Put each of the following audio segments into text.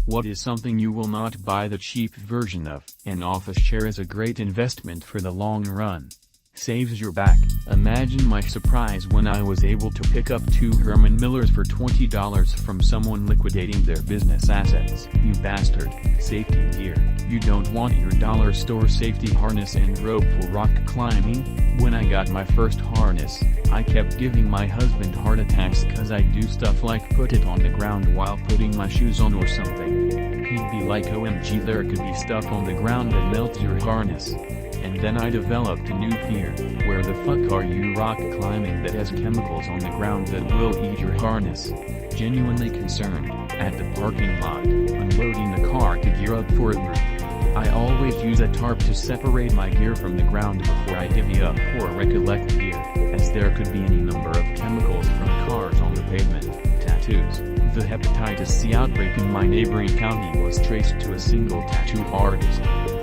What is something you will not buy the cheap version of? An office chair is a great investment for the long run. Saves your back. Imagine my surprise when I was able to pick up 2 Herman Millers for $20 from someone liquidating their business assets. You bastard. Safety gear. You don't want your dollar store safety harness and rope for rock climbing? When I got my first harness, I kept giving my husband heart attacks cause I do stuff like put it on the ground while putting my shoes on or something. He'd be like, OMG, there could be stuff on the ground that melts your harness. And then I developed a new fear. Where the fuck are you rock climbing that has chemicals on the ground that will eat your harness? Genuinely concerned, at the parking lot, unloading the car to gear up for a group. I always use a tarp to separate my gear from the ground before I divvy up or recollect gear, as there could be any number of chemicals from cars on the pavement. Tattoos. The hepatitis C outbreak in my neighboring county was traced to a single tattoo artist.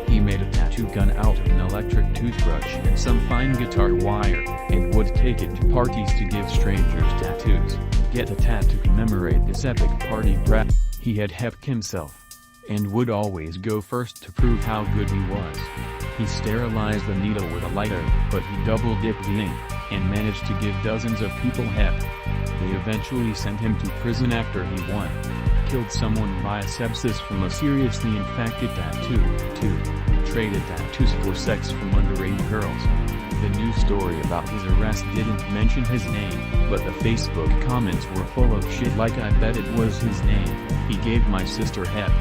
He made a tattoo gun out of an electric toothbrush and some fine guitar wire, and would take it to parties to give strangers tattoos. Get a tat to commemorate this epic party brat. He had hep himself, and would always go first to prove how good he was. He sterilized the needle with a lighter, but he double-dipped the ink, and managed to give dozens of people hep. They eventually sent him to prison after he won. Killed someone by sepsis from a seriously infected tattoo. 2. Traded tattoos for sex from underage girls. The news story about his arrest didn't mention his name, but the Facebook comments were full of shit like I bet it was his name. He gave my sister hep.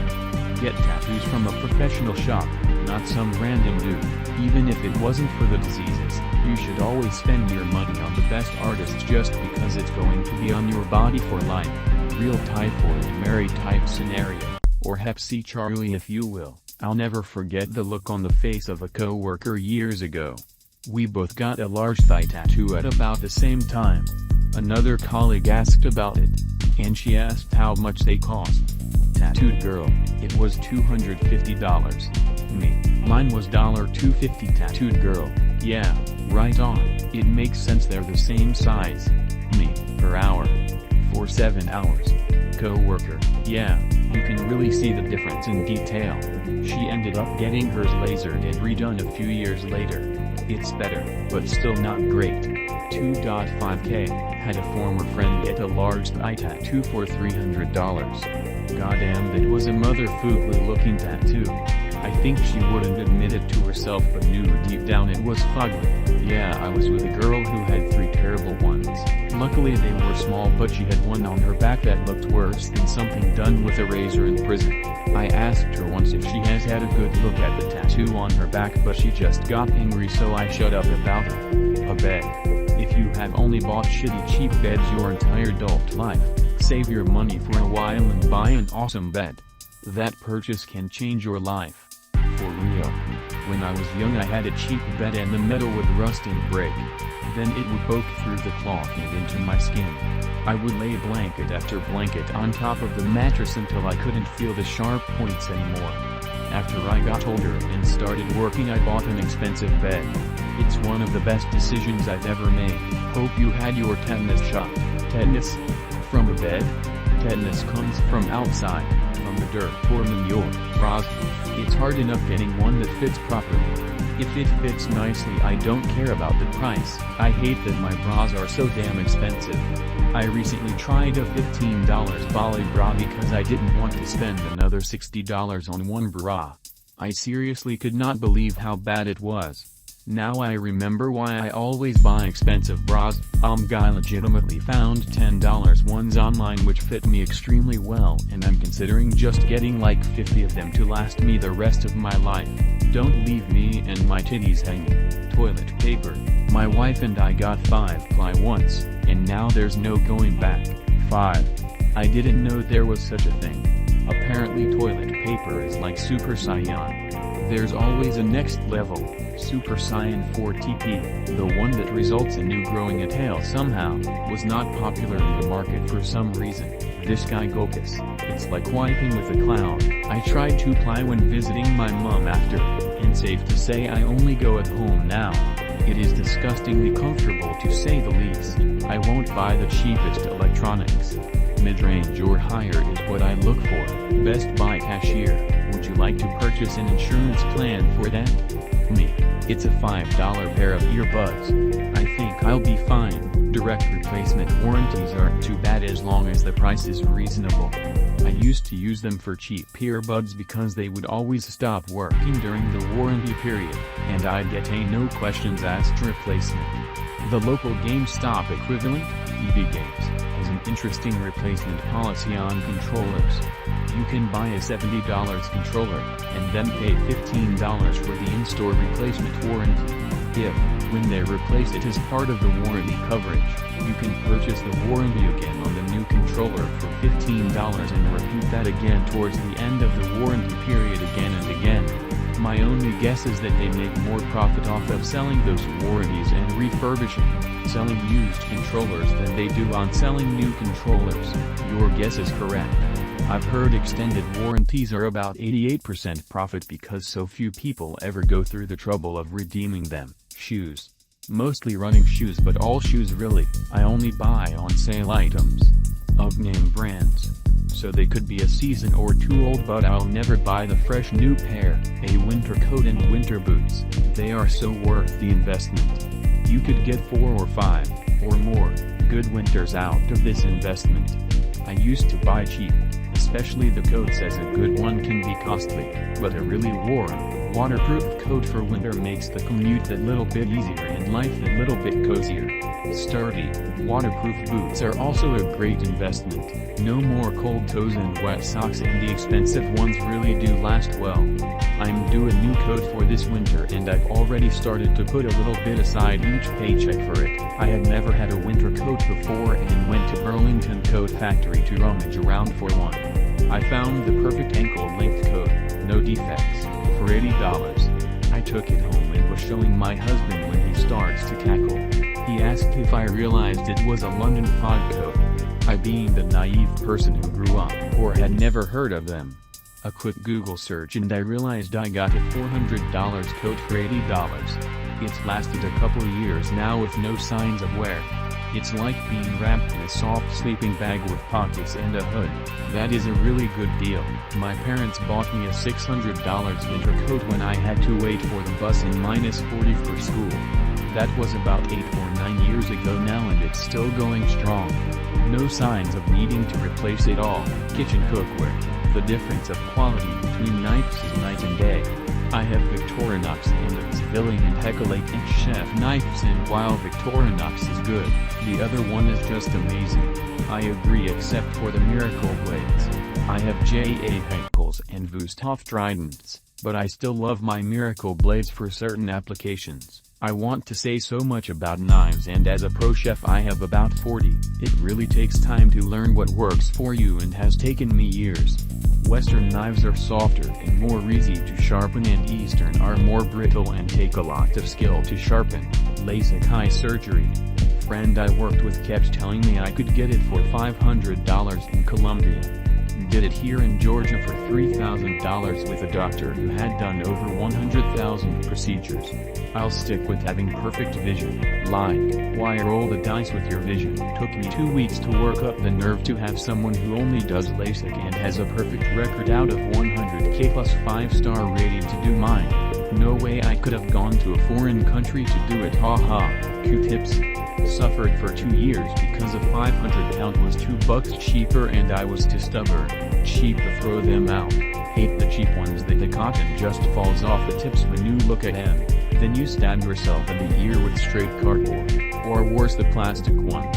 Get tattoos from a professional shop, not some random dude. Even if it wasn't for the diseases, you should always spend your money on the best artists just because it's going to be on your body for life. Real typhoid Mary type scenario, or Hep C Charlie if you will. I'll never forget the look on the face of a co-worker years ago. We both got a large thigh tattoo at about the same time. Another colleague asked about it, and she asked how much they cost. Tattooed girl, it was $250. Me, mine was $250. Tattooed girl, yeah, right on, it makes sense they're the same size. Me, per hour. For 7 hours. Co-worker, yeah, you can really see the difference in detail. She ended up getting hers lasered and redone a few years later. It's better, but still not great. 2.5K, had a former friend get a large thigh tattoo for $300. Goddamn, that was a mother fugly looking tattoo. I think she wouldn't admit it to herself but knew deep down it was fugly. Yeah, I was with a girl who had 3 terrible ones. Luckily they were small, but she had one on her back that looked worse than something done with a razor in prison. I asked her once if she has had a good look at the tattoo on her back, but she just got angry, so I shut up about it. A bed. If you have only bought shitty cheap beds your entire adult life, save your money for a while and buy an awesome bed. That purchase can change your life. For real. When I was young I had a cheap bed and the metal would rust and break. Then it would poke through the cloth and into my skin. I would lay blanket after blanket on top of the mattress until I couldn't feel the sharp points anymore. After I got older and started working I bought an expensive bed. It's one of the best decisions I've ever made. Hope you had your tetanus shot. Tetanus? From a bed? Tetanus comes from outside, from the dirt or manure. Bras. It's hard enough getting one that fits properly. If it fits nicely I don't care about the price. I hate that my bras are so damn expensive. I recently tried a $15 Bali bra because I didn't want to spend another $60 on one bra. I seriously could not believe how bad it was. Now I remember why I always buy expensive bras. Guy legitimately found $10 ones online which fit me extremely well, and I'm considering just getting like 50 of them to last me the rest of my life. Don't leave me and my titties hanging. Toilet paper. My wife and I got 5-ply once, and now there's no going back. 5. I didn't know there was such a thing. Apparently toilet paper is like Super Saiyan. There's always a next level. Super Saiyan 4TP, the one that results in you growing a tail somehow, was not popular in the market for some reason. This guy Gokus, it's like wiping with a cloud. I tried 2-ply when visiting my mom after, and safe to say I only go at home now. It is disgustingly comfortable to say the least. I won't buy the cheapest electronics. mid-range or higher is what I look for. Best Buy cashier, would you like to purchase an insurance plan for that? Me. It's a $5 pair of earbuds. I think I'll be fine. Direct replacement warranties aren't too bad as long as the price is reasonable. I used to use them for cheap earbuds because they would always stop working during the warranty period, and I'd get a no questions asked replacement. The local GameStop equivalent, EB Games, has an interesting replacement policy on controllers. You can buy a $70 controller, and then pay $15 for the in-store replacement warranty. If, when they replace it as part of the warranty coverage, you can purchase the warranty again on the new controller for $15 and repeat that again towards the end of the warranty period again and again. My only guess is that they make more profit off of selling those warranties and refurbishing, selling used controllers than they do on selling new controllers. Your guess is correct. I've heard extended warranties are about 88% profit because so few people ever go through the trouble of redeeming them. Shoes. Mostly running shoes, but all shoes really. I only buy on sale items. Of name brands. So they could be a season or two old, but I'll never buy the fresh new pair. A winter coat and winter boots. They are so worth the investment. You could get 4 or 5, or more, good winters out of this investment. I used to buy cheap. Especially the coats, as a good one can be costly, but a really warm, waterproof coat for winter makes the commute that little bit easier and life that little bit cozier. Sturdy, waterproof boots are also a great investment. No more cold toes and wet socks, and the expensive ones really do last well. I'm due a new coat for this winter, and I've already started to put a little bit aside each paycheck for it. I had never had a winter coat before and went to Burlington Coat Factory to rummage around for one. I found the perfect ankle-length coat, no defects, for $80. I took it home and was showing my husband when he starts to cackle. He asked if I realized it was a London fog coat. I, being the naive person who grew up or had never heard of them. A quick Google search and I realized I got a $400 coat for $80. It's lasted a couple years now with no signs of wear. It's like being wrapped in a soft sleeping bag with pockets and a hood. That is a really good deal. My parents bought me a $600 winter coat when I had to wait for the bus in -40 for school. That was about 8 or 9 years ago now, and it's still going strong. No signs of needing to replace it all. Kitchen cookware. The difference of quality between knives is night and day. I have Victorinox and a Zwilling and Heckel 8-inch chef knives, and while Victorinox is good, the other one is just amazing. I agree, except for the Miracle blades. I have J.A. Heckels and Wüsthof tridents, but I still love my Miracle blades for certain applications. I want to say so much about knives, and as a pro chef I have about 40. It really takes time to learn what works for you and has taken me years. Western knives are softer and more easy to sharpen, and Eastern are more brittle and take a lot of skill to sharpen. LASIK eye surgery. Friend I worked with kept telling me I could get it for $500 in Colombia. Did it here in Georgia for $3,000 with a doctor who had done over 100,000 procedures. I'll stick with having perfect vision. Like, why roll the dice with your vision? Took me 2 weeks to work up the nerve to have someone who only does LASIK and has a perfect record out of 100K plus 5-star rating to do mine. No way I could have gone to a foreign country to do it, haha. Q-tips. Suffered for 2 years because a 500 was $2 cheaper and I was too stubborn. Cheap to throw them out. Hate the cheap ones that the cotton just falls off the tips when you look at them. Then you stab yourself in the ear with straight cardboard. Or worse, the plastic ones.